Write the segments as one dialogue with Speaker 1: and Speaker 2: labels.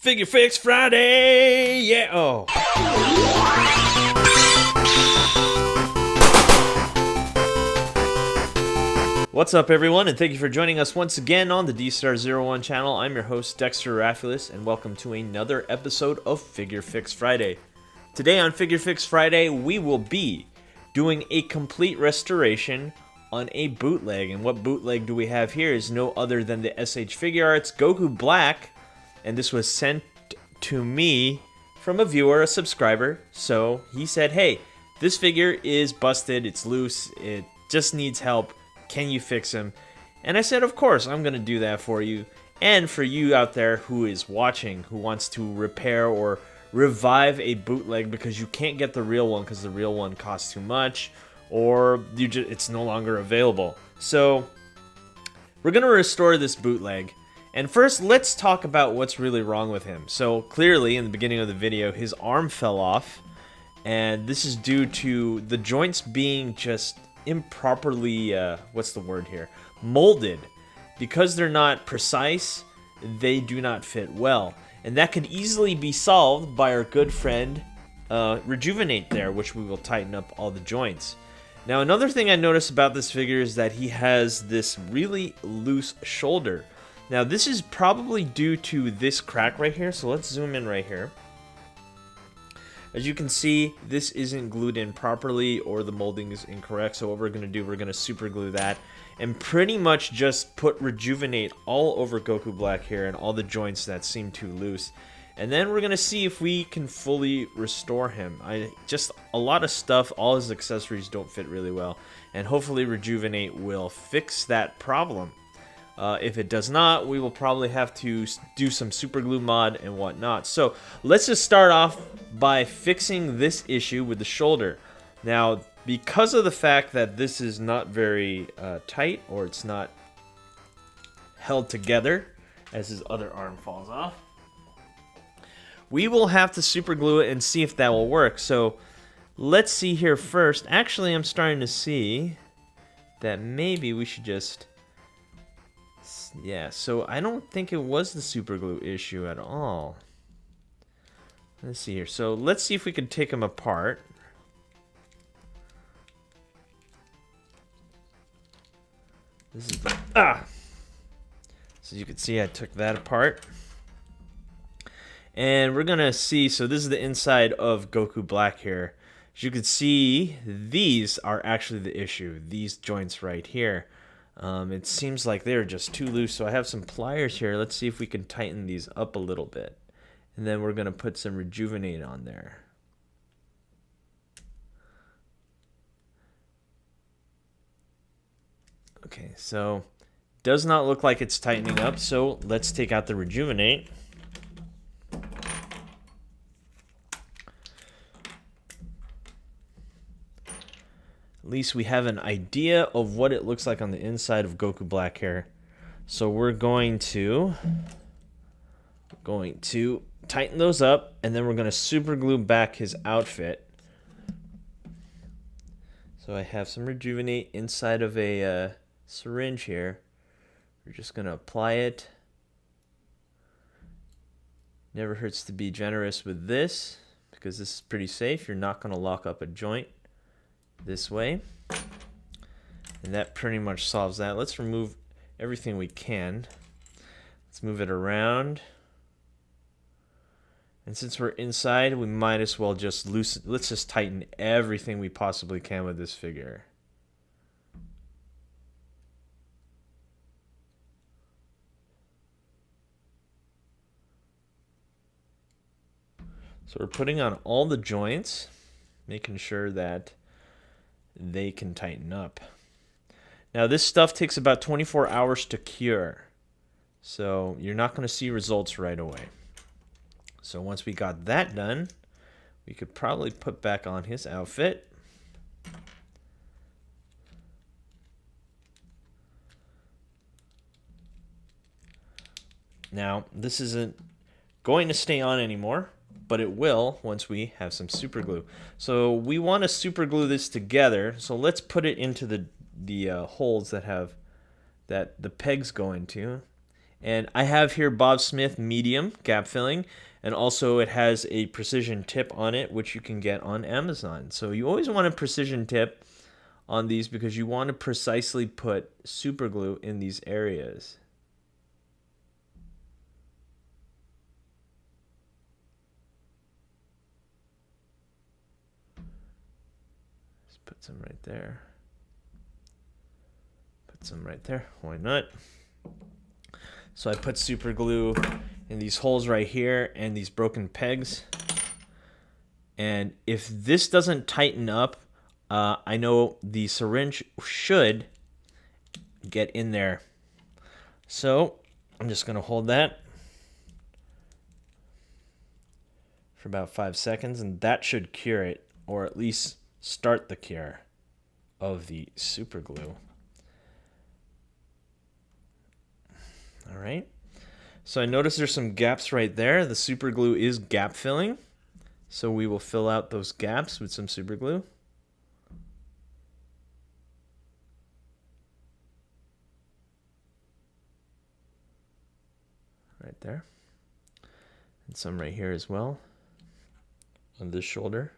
Speaker 1: Figure Fix Friday! Yeah! Oh. What's up, everyone, and thank you for joining us once again on the D-Star01 channel. I'm your host, Dexter Rafulis, and welcome to another episode of Figure Fix Friday. Today on Figure Fix Friday, we will be doing a complete restoration on a bootleg. And what bootleg do we have here is no other than the SH Figure Arts Goku Black. And this was sent to me from a viewer, a subscriber. So he said, hey, this figure is busted, it's loose, it just needs help. Can you fix him? And I said, of course, I'm going to do that for you. And for you out there who is watching, who wants to repair or revive a bootleg because you can't get the real one because the real one costs too much, or it's no longer available. So we're going to restore this bootleg. And first, let's talk about what's really wrong with him. So clearly, in the beginning of the video, his arm fell off. And this is due to the joints being just improperly, what's the word here? Molded. Because they're not precise, they do not fit well. And that could easily be solved by our good friend, Rejuvenate there, which we will tighten up all the joints. Now, another thing I noticed about this figure is that he has this really loose shoulder. Now, this is probably due to this crack right here, so let's zoom in right here. As you can see, this isn't glued in properly or the molding is incorrect, so what we're going to do, we're going to super glue that and pretty much just put Rejuvenate all over Goku Black here and all the joints that seem too loose. And then we're going to see if we can fully restore him. Just a lot of stuff, all his accessories don't fit really well, and hopefully Rejuvenate will fix that problem. If it does not, we will probably have to do some super glue mod and whatnot. So let's just start off by fixing this issue with the shoulder. Now, because of the fact that this is not very tight, or it's not held together as his other arm falls off, we will have to super glue it and see if that will work. So let's see here first. Actually, I'm starting to see that maybe we should just... Yeah, so I don't think it was the super glue issue at all. Let's see here. So let's see if we can take them apart. This is the, So you can see I took that apart. And we're gonna see, so this is the inside of Goku Black here. As you can see, these are actually the issue. These joints right here. It seems like they're just too loose, so I have some pliers here. Let's see if we can tighten these up a little bit. And then we're going to put some Rejuvenate on there. Okay, so does not look like it's tightening up, so let's take out the Rejuvenate. At least we have an idea of what it looks like on the inside of Goku Black here. So we're going to tighten those up, and then we're going to super glue back his outfit. So I have some Rejuvenate inside of a syringe here. We're just going to apply it. Never hurts to be generous with this, because this is pretty safe. You're not going to lock up a joint this way, and that pretty much solves that. Let's remove everything we can. Let's move it around, and since we're inside, we might as well just loosen. Let's just tighten everything we possibly can with this figure. So we're putting on all the joints, making sure that they can tighten up. Now, this stuff takes about 24 hours to cure, so you're not going to see results right away. So once we got that done, we could probably put back on his outfit. Now, this isn't going to stay on anymore, but it will once we have some super glue. So we want to super glue this together. So let's put it into the holes that the pegs go into, And I have here Bob Smith medium gap filling, and also it has a precision tip on it, which you can get on Amazon. So you always want a precision tip on these because you want to precisely put super glue in these areas. Just put some right there. Put some right there. Why not? So I put super glue in these holes right here and these broken pegs. And if this doesn't tighten up, I know the syringe should get in there. So I'm just going to hold that for about 5 seconds, and that should cure it, or at least start the cure of the super glue. All right. So I notice there's some gaps right there. The super glue is gap filling. So we will fill out those gaps with some super glue. Right there. And some right here as well on this shoulder.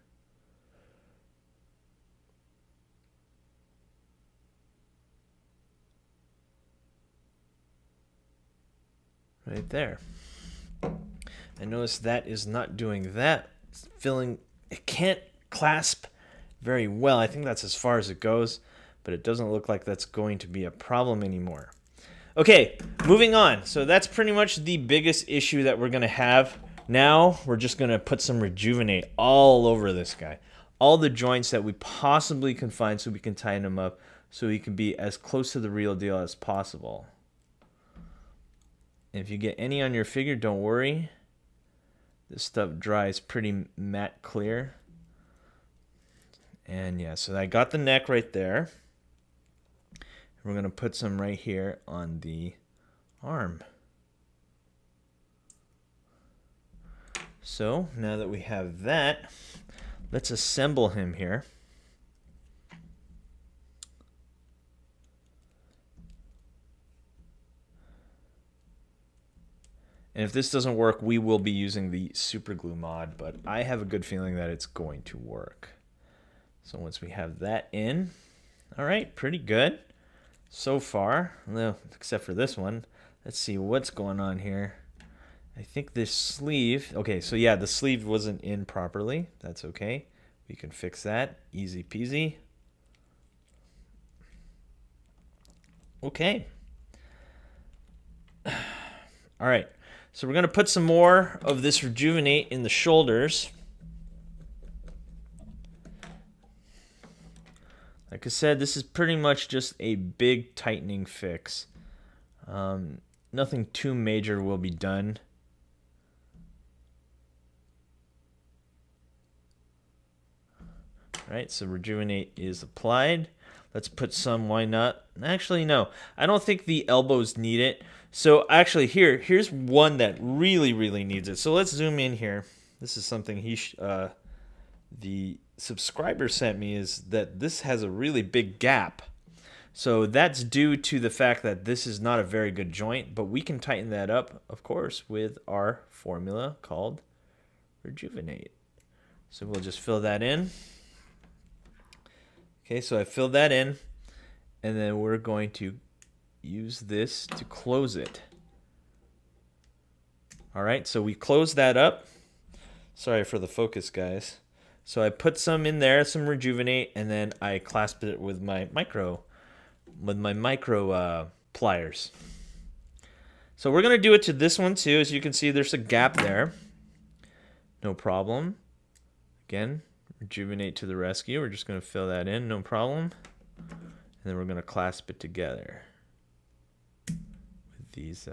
Speaker 1: Right there. I notice that is not doing that. It's filling, it can't clasp very well. I think that's as far as it goes, but it doesn't look like that's going to be a problem anymore. Okay, moving on. So that's pretty much the biggest issue that we're going to have. Now we're just going to put some Rejuvenate all over this guy. All the joints that we possibly can find so we can tighten them up so he can be as close to the real deal as possible. If you get any on your figure, don't worry. This stuff dries pretty matte clear. And yeah, so I got the neck right there. We're going to put some right here on the arm. So now that we have that, let's assemble him here. And if this doesn't work, we will be using the super glue mod, but I have a good feeling that it's going to work. So once we have that in, all right, pretty good so far, well, except for this one. Let's see what's going on here. I think this sleeve, okay, so yeah, the sleeve wasn't in properly. That's okay. We can fix that, easy peasy. Okay. All right. So we're going to put some more of this Rejuvenate in the shoulders. Like I said, this is pretty much just a big tightening fix. Nothing too major will be done. All right, so Rejuvenate is applied. Let's put some, why not? Actually, no. I don't think the elbows need it. So actually, here's one that really, really needs it. So let's zoom in here. This is something the subscriber sent me, is that this has a really big gap. So that's due to the fact that this is not a very good joint, but we can tighten that up, of course, with our formula called Rejuvenate. So we'll just fill that in. Okay, so I filled that in, and then we're going to use this to close it. All right, so we close that up. Sorry for the focus, guys. So I put some in there, some Rejuvenate, and then I clasped it with my micro pliers. So we're gonna do it to this one too. As you can see, there's a gap there. No problem. Again, Rejuvenate to the rescue. We're just gonna fill that in, no problem. And then we're gonna clasp it together with these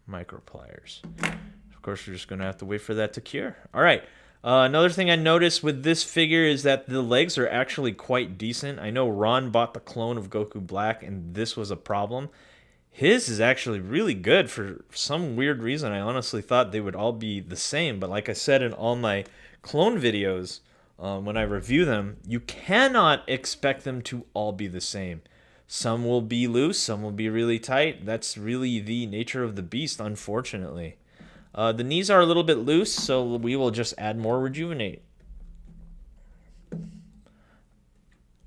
Speaker 1: micro pliers. Of course, we're just gonna have to wait for that to cure. All right. Another thing I noticed with this figure is that the legs are actually quite decent. I know Ron bought the clone of Goku Black, and this was a problem. His is actually really good for some weird reason. I honestly thought they would all be the same, but like I said in all my clone videos, when I review them, you cannot expect them to all be the same. Some will be loose, some will be really tight. That's really the nature of the beast, unfortunately. The knees are a little bit loose, so we will just add more Rejuvenate.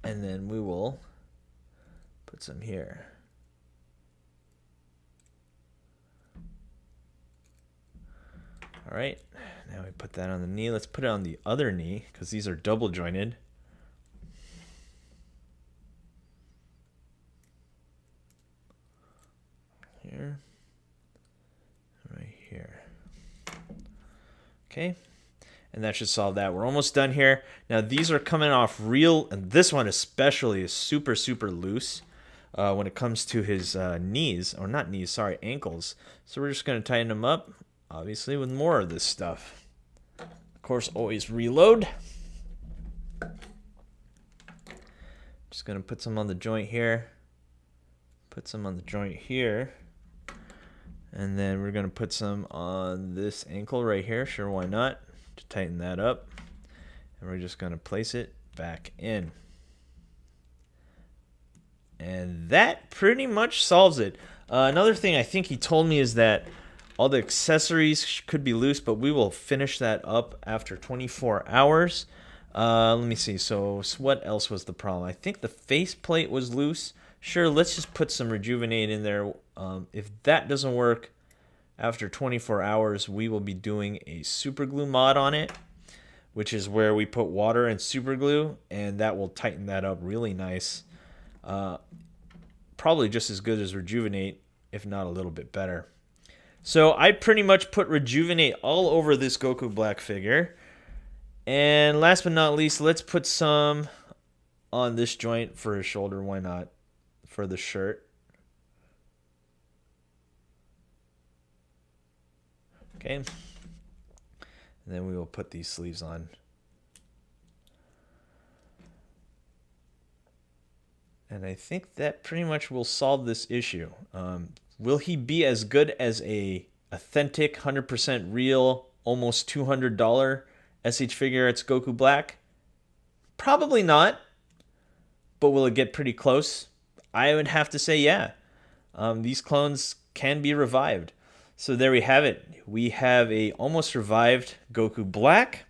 Speaker 1: And then we will put some here. All right, now we put that on the knee. Let's put it on the other knee because these are double jointed. Here, right here. Okay, and that should solve that. We're almost done here. Now these are coming off real, and this one especially is super, super loose when it comes to his knees, or not knees, sorry, ankles. So we're just going to tighten them up, obviously, with more of this stuff. Of course, always reload. Just going to put some on the joint here. Put some on the joint here. And then we're going to put some on this ankle right here. Sure, why not? To tighten that up. And we're just going to place it back in. And that pretty much solves it. Another thing I think he told me is that all the accessories could be loose, but we will finish that up after 24 hours. Let me see. So what else was the problem? I think the faceplate was loose. Sure, let's just put some Rejuvenate in there. If that doesn't work after 24 hours, we will be doing a super glue mod on it, which is where we put water and super glue, and that will tighten that up really nice. Probably just as good as Rejuvenate, if not a little bit better. So I pretty much put Rejuvenate all over this Goku Black figure. And last but not least, let's put some on this joint for his shoulder. Why not? For the shirt. Okay. And then we will put these sleeves on. And I think that pretty much will solve this issue. Will he be as good as a authentic, 100% real, almost $200 SH figure at Goku Black? Probably not. But will it get pretty close? I would have to say yeah. These clones can be revived. So there we have it. We have a almost revived Goku Black.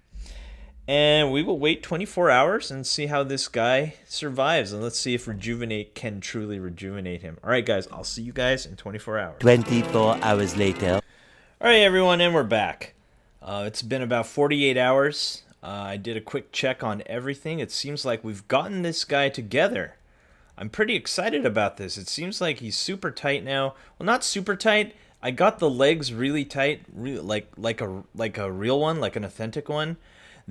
Speaker 1: And we will wait 24 hours and see how this guy survives. And let's see if Rejuvenate can truly rejuvenate him. All right, guys. I'll see you guys in 24 hours.
Speaker 2: 24 hours later.
Speaker 1: All right, everyone. And we're back. It's been about 48 hours. I did a quick check on everything. It seems like we've gotten this guy together. I'm pretty excited about this. It seems like he's super tight now. Well, not super tight. I got the legs really tight, like a real one, like an authentic one.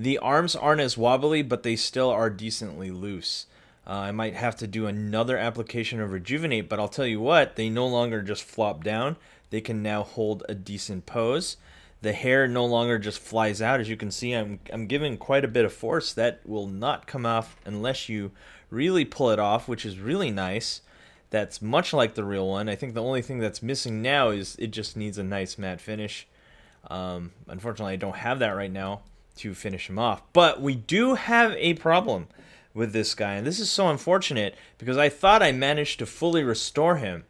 Speaker 1: The arms aren't as wobbly, but they still are decently loose. I might have to do another application of Rejuvenate, but I'll tell you what, they no longer just flop down. They can now hold a decent pose. The hair no longer just flies out. As you can see, I'm giving quite a bit of force. That will not come off unless you really pull it off, which is really nice. That's much like the real one. I think the only thing that's missing now is it just needs a nice matte finish. Unfortunately, I don't have that right now to finish him off. But we do have a problem with this guy, and this is so unfortunate because I thought I managed to fully restore him.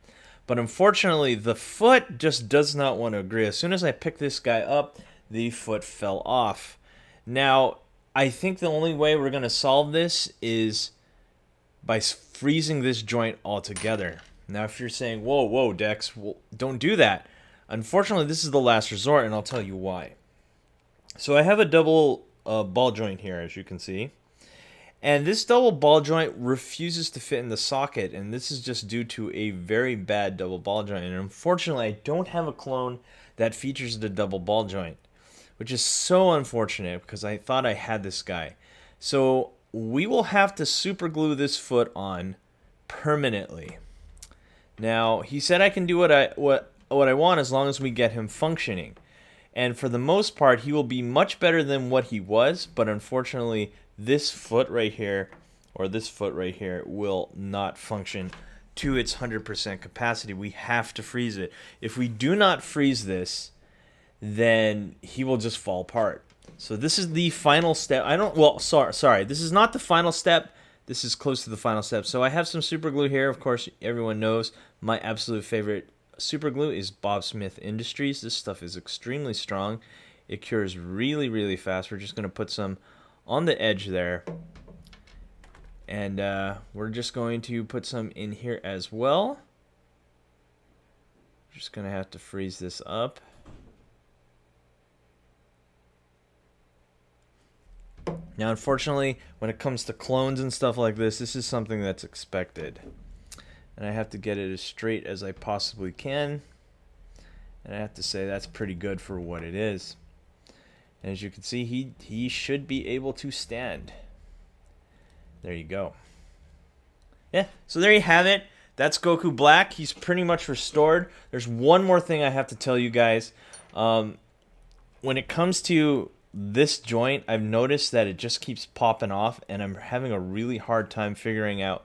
Speaker 1: But unfortunately, the foot just does not want to agree. As soon as I picked this guy up, the foot fell off. Now, I think the only way we're going to solve this is by freezing this joint altogether. Now, if you're saying, whoa, Dex, well, don't do that. Unfortunately, this is the last resort, and I'll tell you why. So I have a double ball joint here, as you can see. And this double ball joint refuses to fit in the socket, and this is just due to a very bad double ball joint. And unfortunately, I don't have a clone that features the double ball joint, which is so unfortunate because I thought I had this guy. So we will have to super glue this foot on permanently. Now, he said I can do what I want as long as we get him functioning. And for the most part, he will be much better than what he was, but unfortunately, this foot right here, or this foot right here, will not function to its 100% capacity. We have to freeze it. If we do not freeze this, then he will just fall apart. So this is the final step. Sorry. This is not the final step. this is close to the final step. So I have some super glue here. Of course, everyone knows my absolute favorite super glue is Bob Smith Industries. This stuff is extremely strong. It cures really, really fast. We're just going to put some on the edge there. And we're just going to put some in here as well. Just going to have to freeze this up. Now, unfortunately, when it comes to clones and stuff like this is something that's expected. And I have to get it as straight as I possibly can. And I have to say that's pretty good for what it is. And as you can see, he should be able to stand. There you go. Yeah, so there you have it. That's Goku Black. He's pretty much restored. There's one more thing I have to tell you guys. When it comes to this joint, I've noticed that it just keeps popping off, and I'm having a really hard time figuring out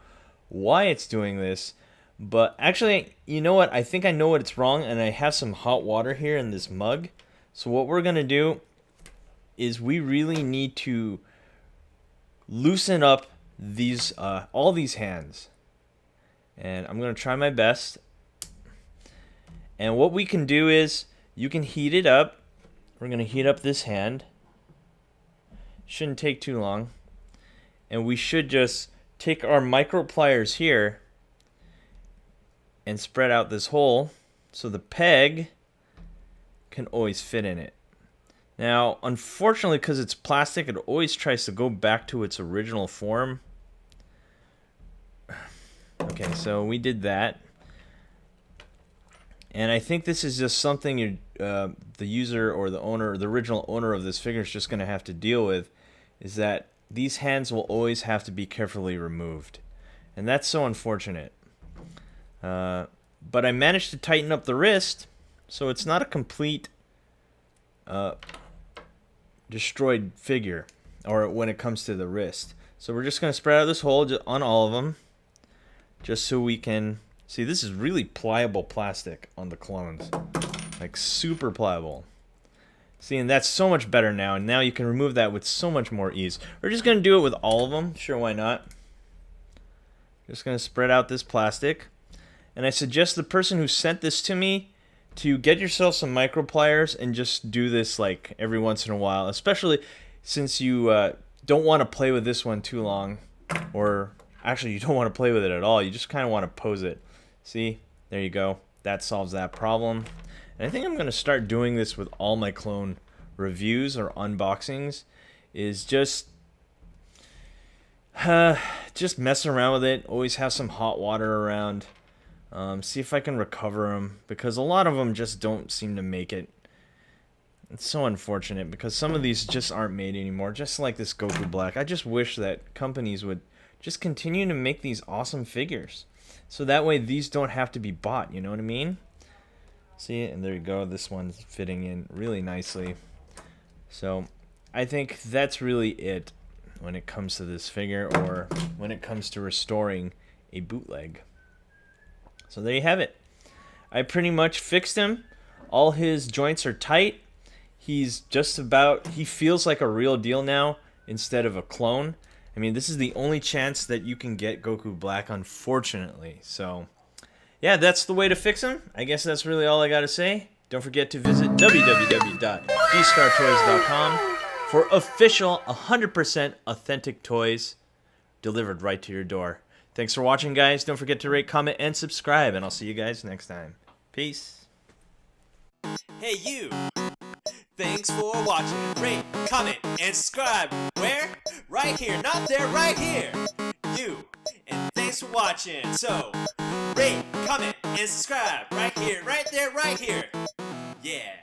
Speaker 1: why it's doing this. But actually, you know what? I think I know what it's wrong, and I have some hot water here in this mug. So what we're going to do is we really need to loosen up these all these hands. And I'm going to try my best. And what we can do is you can heat it up. We're going to heat up this hand. Shouldn't take too long. And we should just take our micro pliers here and spread out this hole so the peg can always fit in it. Now, unfortunately, because it's plastic, it always tries to go back to its original form. Okay, so we did that. And I think this is just something the user or the owner, the original owner of this figure is just going to have to deal with, is that these hands will always have to be carefully removed. And that's so unfortunate. But I managed to tighten up the wrist, so it's not a complete destroyed figure, or when it comes to the wrist. So we're just going to spread out this hole on all of them, just so we can see. This is really pliable plastic on the clones, like super pliable. See, and that's so much better now, and now you can remove that with so much more ease. We're just going to do it with all of them. Sure, why not? Just going to spread out this plastic. And I suggest the person who sent this to me to get yourself some micro pliers and just do this like every once in a while, especially since you don't want to play with this one too long, or actually you don't want to play with it at all. You just kind of want to pose it. See, there you go. That solves that problem. And I think I'm going to start doing this with all my clone reviews or unboxings, is just mess around with it. Always have some hot water around. See if I can recover them, because a lot of them just don't seem to make it. It's so unfortunate, because some of these just aren't made anymore, just like this Goku Black. I just wish that companies would just continue to make these awesome figures, so that way these don't have to be bought, you know what I mean? See, and there you go, this one's fitting in really nicely. So I think that's really it when it comes to this figure, or when it comes to restoring a bootleg. So there you have it. I pretty much fixed him. All his joints are tight. He's just about, he feels like a real deal now instead of a clone. I mean, this is the only chance that you can get Goku Black, unfortunately. So yeah, that's the way to fix him. I guess that's really all I got to say. Don't forget to visit www.dstartoys.com for official 100% authentic toys delivered right to your door. Thanks for watching, guys. Don't forget to rate, comment, and subscribe, and I'll see you guys next time. Peace.
Speaker 3: Hey you! Thanks for watching. Rate, comment, and subscribe. Where? Right here. Not there, right here. You. And thanks for watching. So, rate, comment, and subscribe. Right here, right there, right here. Yeah.